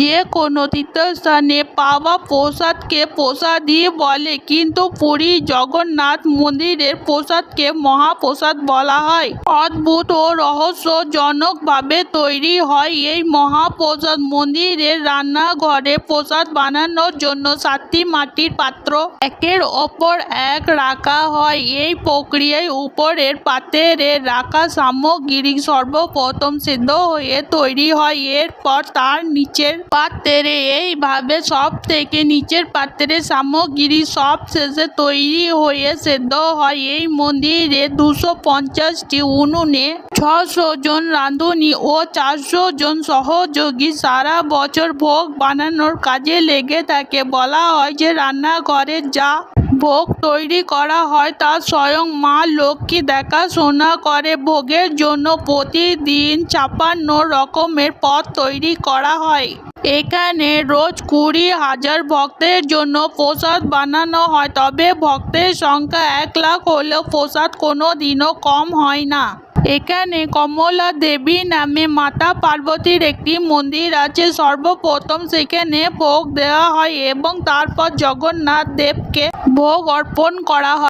যে কোনো তীর্থস্থানে পাওয়া প্রসাদকে প্রসাদই বলে, কিন্তু পুরী জগন্নাথ মন্দিরের প্রসাদকে মহাপ্রসাদ বলা হয়। অদ্ভুত ও রহস্যজনকভাবে তৈরি হয় এই মহাপ্রসাদ। মন্দিরের রান্নাঘরে প্রসাদ বানানোর জন্য 7টি মাটির পাত্র একের ওপর এক রাখা হয়। এই প্রক্রিয়ায় উপরের পাত্রে রাখা সামগ্রী সর্বপ্রথম সিদ্ধ হয়ে তৈরি হয়। এরপর তার নিচের পাত্রে এইভাবে সব থেকে নিচের পাত্রের সামগ্রী সব শেষে তৈরি হয়ে সিদ্ধ হয়। এই মন্দিরে 250টি উনুনে 600 জন রাঁধুনি ও 400 জন সহযোগী সারা বছর ভোগ বানানোর কাজে লেগে থাকে। বলা হয় যে রান্নাঘরে যা ভোগ তৈরি করা হয় তা স্বয়ং মা লক্ষ্মী দেখাশোনা করে। ভোগের জন্য প্রতিদিন 56 রকমের পদ তৈরি করা হয়। এখানে রোজ 20,000 ভক্তের জন্য প্রসাদ বানানো হয়। তবে ভক্তের সংখ্যা 1 লাখ হলেও প্রসাদ কোনোদিনও কম হয় না। এখানে কমলা দেবী নামে মাতা পার্বতীর একটি মন্দির আছে। সর্বপ্রথম সেখানে ভোগ দেওয়া হয় এবং তারপর জগন্নাথ দেবকে ভোগ অর্পণ করা হয়।